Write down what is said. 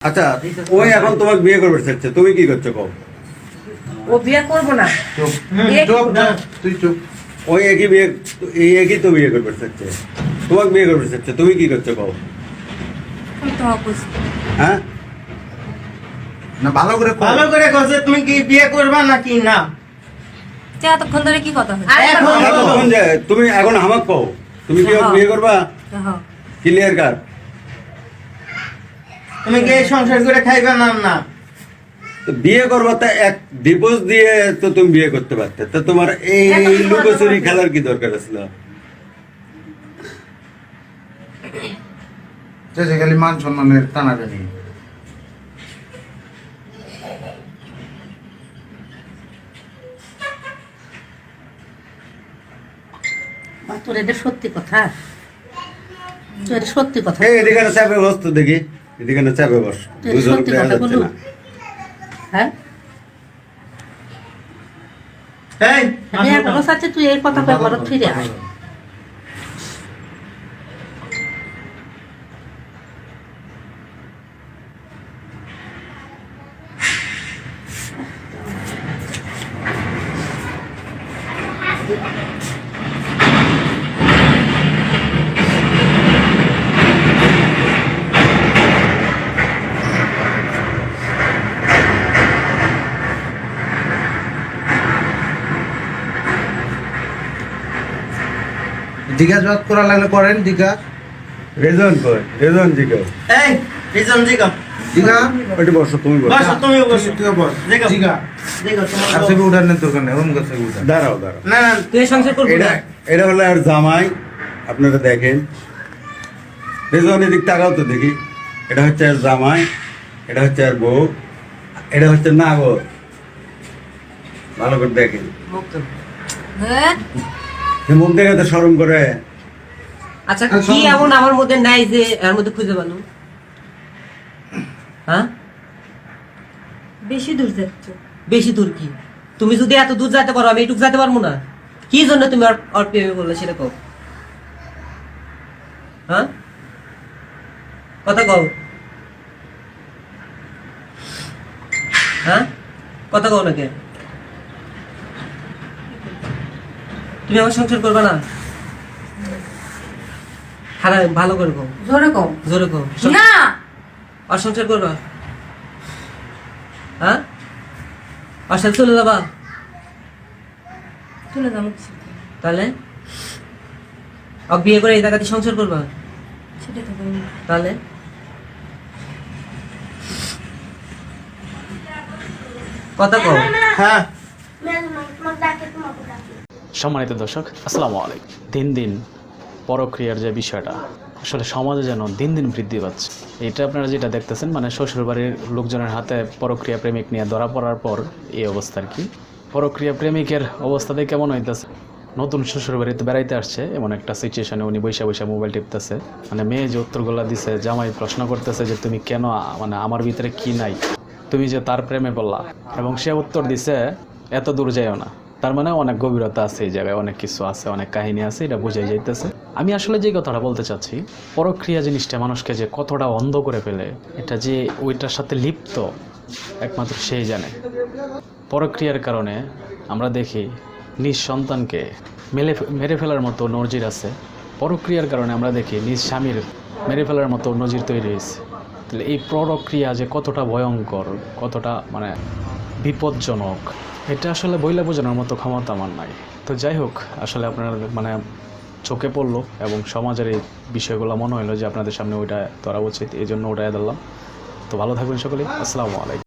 আচ্ছা, ওই এখন তোমাকে বিয়ে করবে চাচ্ছে, তুমি কি করছো কও? ও বিয়ে করবো না। চুপ বিয়ে চুপ করবো না। তুই চুপ। ওই একই বিয়ে, এই একই তো বিয়ে করবে চাচ্ছে, তোমাকে বিয়ে করবে চাচ্ছে, তুমি কি করছো কও? আমি তো অবুঝ। হ্যাঁ, না ভালো করে কর। ভালো করে কইছে তুমি কি বিয়ে করবা নাকি না? যে এতক্ষণ ধরে কি কথা হচ্ছে? এখন- আমরা তো তখন যে তুমি এখন আমাকে কও, তুমি কি হ্যাঁ। বিয়ে করবা? হ্যাঁ। Clear cut. তুমি কি এই সংসার করে খাইবা না না? তো বিয়ে করবা তা এক ডিভোর্স দিয়ে তো তুমি বিয়ে করতে পারতে, তো তোমার এই এত কি লুকোচুরি বলো? খেলার কি দরকার ছিল? যে খালি মান সম্মানের টানাটানি। বা তোর এটা সত্যি কথা, তোর এটা সত্যি কথা। এই এদিকে না চাপে বস তো দেখি, এদিকে না চাপে বস, তুই দুজন সত্যি দেখা কথা যাচ্ছে বলু। না। হ্যাঁ, এই আমি একটা কথা আছে, তুই এই কথা কয়ে ঘরে ফিরে আয়। জিজ্ঞাসাবাদ করা লাগলে করেন জিজ্ঞা রেজন কই, রেজন জিগাও। এই রিজন জিগা জিজ্ঞা ওইটি বসো, তুমি বসো। বসো তুমি বসো। তুই বস জিগা জিজ্ঞা জিগা তোমার আর সে উঠানের দরকার নেই ওম কাছে উঠা দাঁড়াও দাঁড়াও, না না তুই সংসার করবি এটা না। এটা হলো আর জামাই, আপনারা দেখেন। রেজন এদিক তাকাও তো দেখি, এটা হচ্ছে আর জামাই, এটা হচ্ছে আর বউ, এটা হচ্ছে নাগর। ভালো করে দেখেন, হ্যাঁ, সে মুখ দেখে তো শরম করে। আচ্ছা কি এমন আমার মধ্যে নাই যে এর মধ্যে খুঁজে পেলো? হ্যাঁ, বেশি দূর যাচ্ছ। বেশি দূর কি? তুমি যদি এত দূর যেতে পারো, আমি এটুকু যেতে পারবো না? কি জন্য তুমি ওর প্রেমে বললে সেটা কও। হ্যাঁ, কথা কও। হ্যাঁ, কথা কও নাকি? তুমি আমার সংসার করবে না? হ্যাঁ, ভালো করে কও, জোরে কও। জোরে কও। না, আর সংসার করবা? হ্যাঁ, আর সাথে চলে যাবা? চলে যাবো কিছু। তাহলে আর বিয়ে করে এই জায়গাতে সংসার করবা? সেটা তো বলবো। তাহলে কথা কও। হ্যাঁ সম্মানিত দর্শক, আসসালামু আলাইকুম। দিন দিন পরক্রিয়ার যে বিষয়টা আসলে সমাজে যেন দিন দিন বৃদ্ধি পাচ্ছে। এটা আপনারা যেটা দেখতেছেন, মানে শ্বশুরবাড়ির লোকজনের হাতে পরক্রিয়া প্রেমিক নিয়ে ধরা পড়ার পর এই অবস্থা আর কি। পরক্রিয়া প্রেমিকের অবস্থাতে কেমন হইতেছে, নতুন শ্বশুরবাড়িতে বেড়াইতে আসছে এমন একটা সিচুয়েশনে উনি বৈশা বৈশা মোবাইল টিপতেছে। মানে মেয়ে যে উত্তরগুলো দিছে, জামাই প্রশ্ন করতেছে যে তুমি কেন, মানে আমার ভিতরে কি নাই, তুমি যে তার প্রেমে বললা, এবং সে উত্তর দিছে এত দূর যাইও না। তার মানে অনেক গভীরতা আছে এই জায়গায়, অনেক কিছু আছে, অনেক কাহিনী আছে, এটা বোঝাই যাইতেছে। আমি আসলে যে কথাটা বলতে চাচ্ছি, পরক্রিয়া জিনিসটা মানুষকে যে কতটা অন্ধ করে ফেলে, এটা যে ওইটার সাথে লিপ্ত একমাত্র সেই জানে। পরক্রিয়ার কারণে আমরা দেখি নিজ সন্তানকে মেরে ফেলার মতো নজির আছে। পরক্রিয়ার কারণে আমরা দেখি নিজ স্বামীর মেরে ফেলার মতো নজির তৈরি হয়েছে। তাহলে এই পরক্রিয়া যে কতটা ভয়ঙ্কর, কতটা মানে বিপজ্জনক, এটা আসলে বইলা বোঝানোর মতো ক্ষমতা আমার নাই। তো যাই হোক, আসলে আপনার মানে চোখে পড়লো এবং সমাজের এই বিষয়গুলো মনে হলো যে আপনাদের সামনে ওইটা ধরা উচিত, এই জন্য ওটাই ধরলাম। তো ভালো থাকবেন সকলে, আসসালামু আলাইকুম।